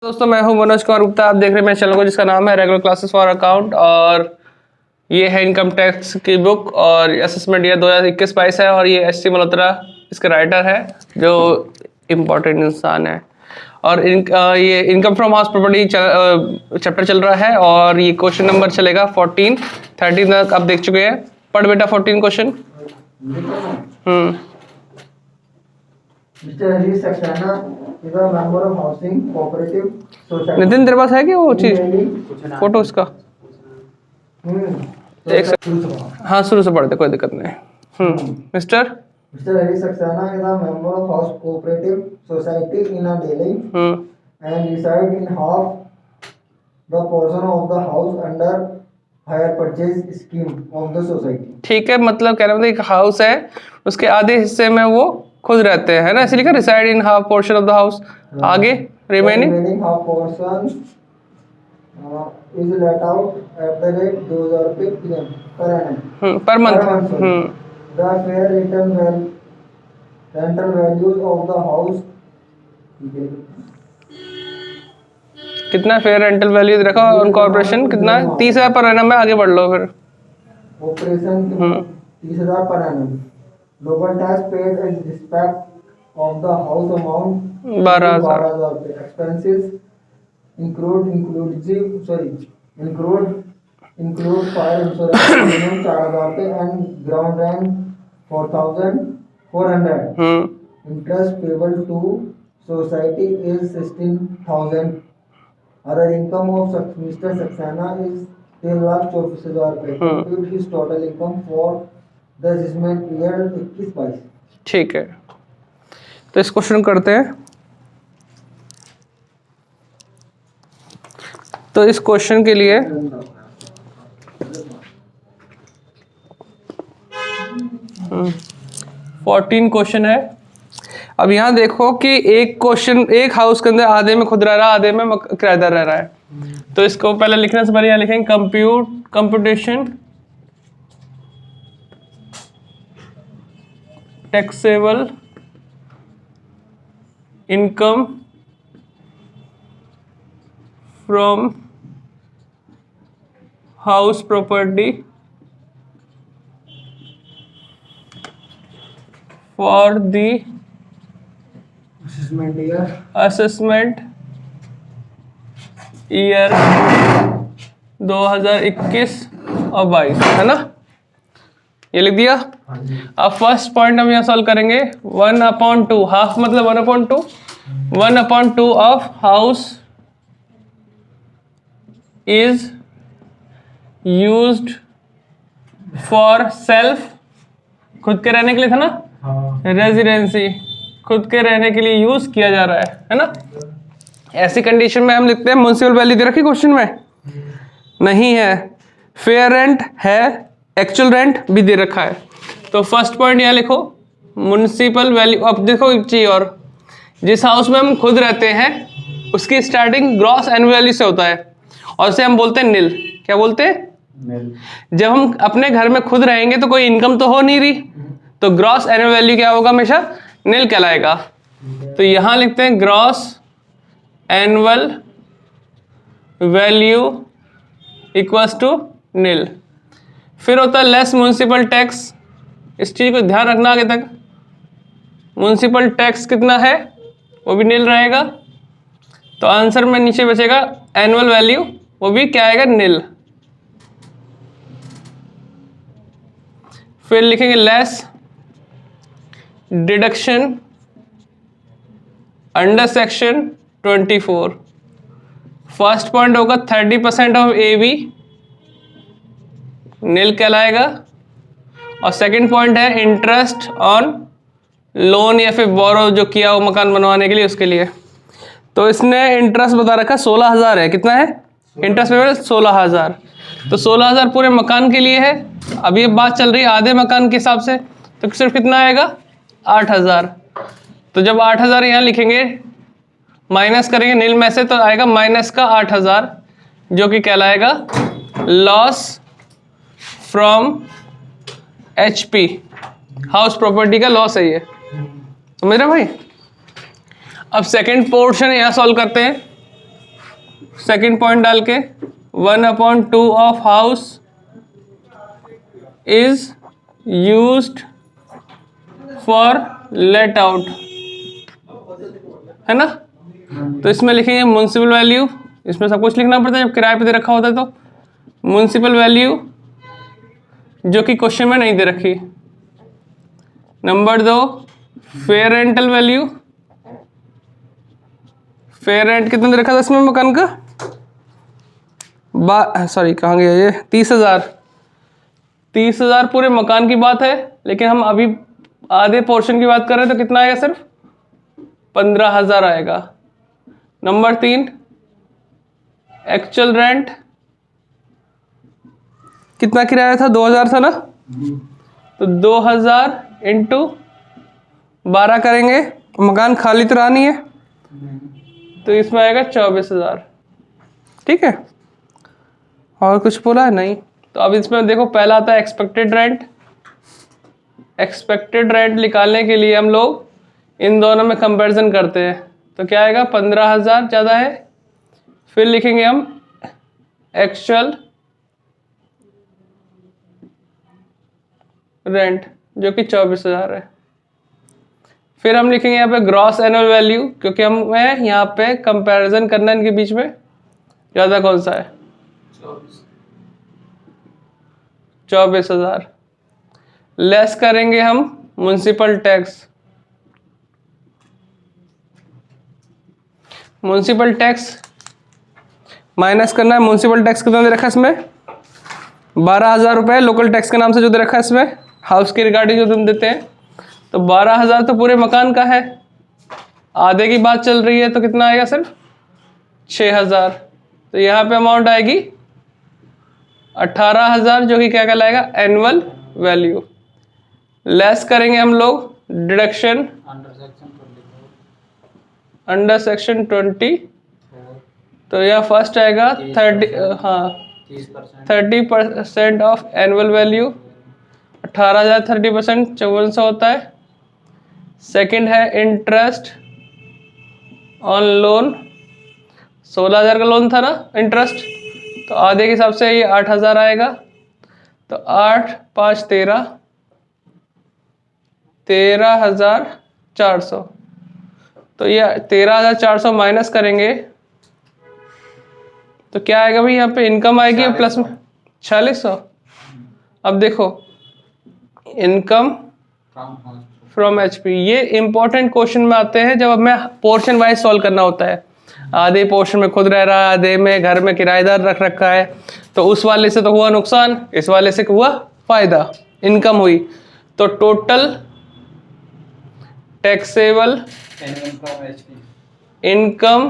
दोस्तों मैं हूं मनोज कुमार गुप्ता। आप देख रहे हैं मेरे चैनल को जिसका नाम है रेगुलर क्लासेस फॉर अकाउंट, और ये है इनकम टैक्स की बुक और असेसमेंट ईयर 2021-22 है। और ये एस.टी. मल्होत्रा इसके राइटर है जो इम्पोर्टेंट इंसान है। और ये income from house property chapter चल रहा है और ये क्वेश्चन नंबर चलेगा 14 13 तक आप देख चुके हैं। पढ़ बेटा 14 question. Mr. Harish Saxena is a member of Housing Cooperative Society. Nitin तेरे पास है क्या वो चीज फोटो उसका? हाँ शुरू से पढ़ते, कोई दिक्कत नहीं। Mister Harish Saxena is a member of House Cooperative Society in a Delhi and reside in half the portion of the house under hire purchase scheme of the society. ठीक है, मतलब कहने मतलब एक हाउस है, उसके आधे हिस्से में वो खुद रहते हैं, है ना, इसलिए reside in half portion of the house. आगे remaining half portion is let out at the rate 2000 रुपए per month. The fair rental value of the house कितना फेयर रेंटल वैल्यू रखा ऑन कॉर्पोरेशन कितना है? 30,000 पर एनम में। आगे बढ़ लो फिर। Operation 30,000 per annum. Local tax paid in respect of the house amount 12,000 expenses include fire insurance minimum 4,000 and ground rent 4,400. Interest payable to society is 16,000. Other income of Mr. Saxena is 3,24,000 रुपए। Compute his total income for the assessment year 21-22। ठीक है, तो इस question करते हैं। तो इस question के लिए 14 क्वेश्चन है। अब यहाँ देखो कि एक क्वेश्चन, एक हाउस के अंदर आधे में खुद रह रहा है, आधे में किराएदार रह रहा है। तो इसको पहले लिखने से पहले यहाँ लिखेंगे computation taxable income from house property for the assessment year 2021 और 22, है ना? ये लिख दिया। अब फर्स्ट पॉइंट हम यहाँ सॉल्व करेंगे। 1/2 हाफ मतलब 1/2 1/2 of house is used for self, खुद के रहने के लिए था ना, रेजिडेंसी, खुद के रहने के लिए यूज किया जा रहा है ना? ऐसी कंडीशन में हम लिखते हैं म्युनिसिपल वैल्यू दे रखी क्वेश्चन में नहीं है, फेयर रेंट है, एक्चुअल रेंट भी दे रखा है। तो फर्स्ट पॉइंट यहाँ लिखो म्युनिसिपल वैल्यू। अब देखो एक चीज और, जिस हाउस में हम खुद रहते हैं उसकी स्टार्टिंग ग्रॉस एनुअल वैल्यू से होता है और उसे हम बोलते हैं नील। क्या बोलते हैं? नील। जब हम अपने घर में खुद रहेंगे तो कोई इनकम तो हो नहीं रही, तो ग्रॉस एनुअल वैल्यू क्या होगा? हमेशा नील कहलाएगा। तो यहां लिखते हैं gross annual value equals to nil. फिर होता है लेस म्युनिसिपल टैक्स। इस चीज को ध्यान रखना आगे तक। म्युनिसिपल टैक्स कितना है वो भी नील रहेगा। तो आंसर में नीचे बचेगा एनुअल वैल्यू, वो भी क्या आएगा? नील। फिर लिखेंगे less deduction under section 24। First point होगा 30% ऑफ AB, नील कहलाएगा। और सेकंड पॉइंट है इंटरेस्ट ऑन लोन या फिर बोरो जो किया हो मकान बनवाने के लिए, उसके लिए। तो इसने इंटरेस्ट बता रखा 16,000 है। कितना है इंटरेस्ट पेबल? 16,000। तो 16,000 पूरे मकान के लिए है। अब ये बात चल रही है आधे मकान के हिसाब से, तो सिर्फ कितना आएगा? 8,000। तो जब 8,000 यहाँ लिखेंगे, माइनस करेंगे नील में से, तो आएगा माइनस का 8,000, जो कि कहलाएगा loss from HP, house property का लॉस है ये। समझ रहे भाई? अब सेकंड पोर्शन यहाँ सॉल्व करते हैं। सेकंड पॉइंट डाल के 1/2 of house is used for let out, है ना। तो इसमें लिखेंगे म्युनिसिपल वैल्यू, इसमें सब कुछ लिखना पड़ता है जब किराए पे दे रखा होता है। तो म्युनिसिपल वैल्यू जो कि क्वेश्चन में नहीं दे रखी। Number 2 fair rental value, fair rent कितना दे रखा था इसमें मकान का, सॉरी कहाँ गया ये, 30,000। 30,000 पूरे मकान की बात है, लेकिन हम अभी आधे पोर्शन की बात कर रहे हैं तो कितना आएगा, सिर्फ 15,000 आएगा। नंबर 3 एक्चुअल रेंट, कितना किराया था, 2,000 था ना, तो 2,000 इंटू 12 करेंगे, मकान खाली तो रहा नहीं है, तो इसमें आएगा 24,000। ठीक है, और कुछ बोला है नहीं। तो अब इसमें देखो पहला आता है एक्सपेक्टेड रेंट। एक्सपेक्टेड रेंट निकालने के लिए हम लोग इन दोनों में कंपैरिजन करते हैं, तो क्या आएगा, 15,000 ज़्यादा है। फिर लिखेंगे हम एक्चुअल रेंट जो कि 24,000 है। फिर हम लिखेंगे यहाँ पे ग्रॉस एनुअल वैल्यू, क्योंकि हमें यहाँ पे कंपैरिजन करना है इनके बीच में, ज़्यादा कौन सा है, 24,000। लेस करेंगे हम municipal tax. Municipal tax minus करना है। म्युनिसिपल टैक्स कितना दे रखा है इसमें, 12,000 रुपये लोकल टैक्स के नाम से जो दे रखा है इसमें, हाउस के रिगार्डिंग जो तुम देते हैं। तो 12,000 तो पूरे मकान का है, आधे की बात चल रही है, तो कितना आएगा, सिर्फ 6,000। तो यहाँ पे अमाउंट आएगी 18,000, जो कि क्या कहलाएगा, एनुअल वैल्यू। लेस करेंगे हम लोग डिडक्शन अंडर सेक्शन 20, तो यह फर्स्ट आएगा 30% ऑफ एनुअल वैल्यू। 18,000 30% 5400 होता है। सेकंड है इंटरेस्ट ऑन लोन, 16,000 का लोन था ना इंटरेस्ट, तो आधे के हिसाब से ये 8,000 आएगा। तो 8 5 13, 13,400। तो ये 13,400 माइनस करेंगे तो क्या आएगा भाई, यहाँ पे इनकम आएगी प्लस में 4600। अब देखो इनकम फ्रॉम एचपी, ये इंपॉर्टेंट क्वेश्चन में आते हैं जब हमें पोर्शन वाइज सॉल्व करना होता है। आधे पोर्शन में खुद रह रहा है, आधे में घर में किराएदार रख रखा है, तो उस वाले से तो हुआ नुकसान, इस वाले से हुआ फायदा, इनकम हुई। तो total taxable income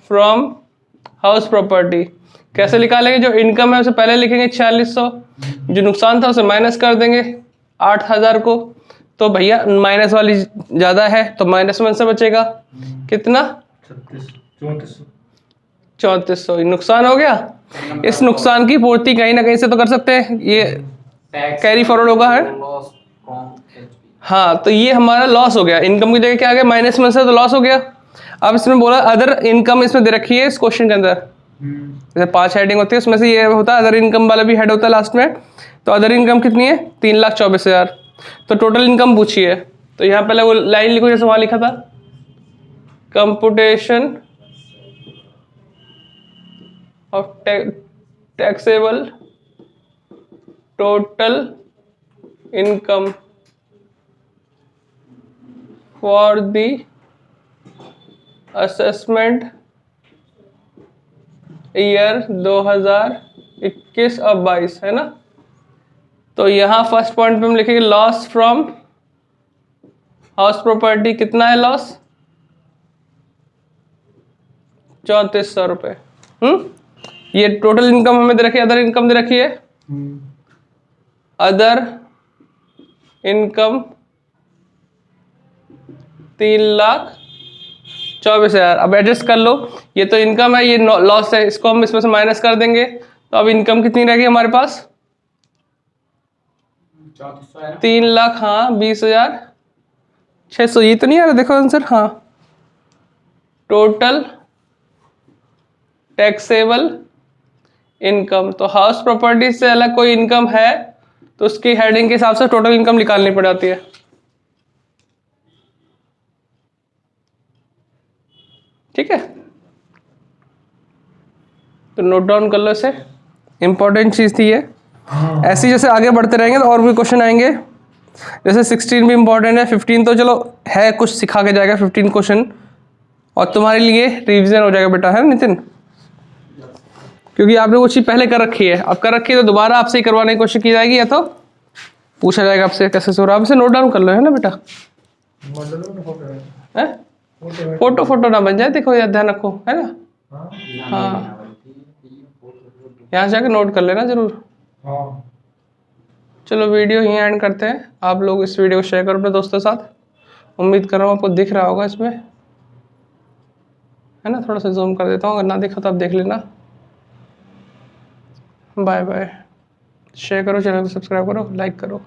from house property कैसे निकालेंगे, जो इनकम है उसे पहले लिखेंगे 4600, जो नुकसान था उसे माइनस कर देंगे 8,000 को। तो भैया माइनस वाली ज्यादा है तो माइनस में से बचेगा कितना, 3400। नुकसान हो गया। इस नुकसान की पूर्ति कहीं ना कहीं से तो कर सकते हैं, ये कैरी फॉरवर्ड होगा है। हाँ, तो ये हमारा लॉस हो गया, इनकम की जगह क्या आ गया, माइनस में से, तो लॉस हो गया। अब इसमें बोला अदर इनकम इसमें दे रखी है इस क्वेश्चन के अंदर, जैसे 5 हेडिंग होती है उसमें से ये होता है अदर इनकम वाला भी हेड होता है लास्ट में। तो अदर इनकम कितनी है, 3,24,000। तो टोटल इनकम पूछी है, तो यहाँ पहले वो लाइन लिखो जैसे वहां लिखा था, computation of taxable total income for the assessment year 2021 और 22, है ना। तो यहाँ फर्स्ट पॉइंट पे हम लिखेंगे लॉस फ्रॉम हाउस प्रॉपर्टी, कितना है लॉस, 3400 रुपये। ये टोटल इनकम हमें दे रखी है, अदर इनकम दे रखी है, अदर इनकम 3,24,000। अब एडजस्ट कर लो, ये तो इनकम है, ये लॉस है, इसको हम इसमें से माइनस कर देंगे। तो अब इनकम कितनी रहेगी हमारे पास, 3,00,000, हाँ 20,600। ये तो नहीं आ रहा, देखो आंसर, हाँ टोटल टैक्सेबल इनकम। तो हाउस प्रॉपर्टी से अलग कोई इनकम है तो उसकी हेडिंग के हिसाब से टोटल इनकम निकालनी पड़ जाती है। ठीक है, तो नोट डाउन कर लो इसे, इंपॉर्टेंट चीज थी ये। ऐसे जैसे आगे बढ़ते रहेंगे तो और भी क्वेश्चन आएंगे। जैसे 16 भी इंपॉर्टेंट है, 15 तो चलो है, कुछ सिखा के जाएगा 15 क्वेश्चन, और तुम्हारे लिए रिवीजन हो जाएगा बेटा, है नितिन? क्योंकि आपने वो चीज पहले कर रखी है, अब कर रखी है तो दोबारा आपसे ही करवाने की कोशिश की जाएगी, या तो पूछा जाएगा आपसे कैसे से हो रहा है। आप इसे नोट डाउन कर लो, है ना बेटा? फोटो फोटो ना बन जाए, देखो यार, ध्यान रखो, है ना? हाँ, यहाँ से जाकर नोट कर लेना जरूर। चलो वीडियो यहीं एंड करते हैं। आप लोग इस वीडियो को शेयर करो अपने दोस्तों के साथ। उम्मीद कर रहा हूँ आपको दिख रहा होगा इसमें, है ना? थोड़ा सा जूम कर देता हूँ, अगर ना दिखा तो आप देख लेना। Bye bye. शेयर करो, चैनल को सब्सक्राइब करो, लाइक करो।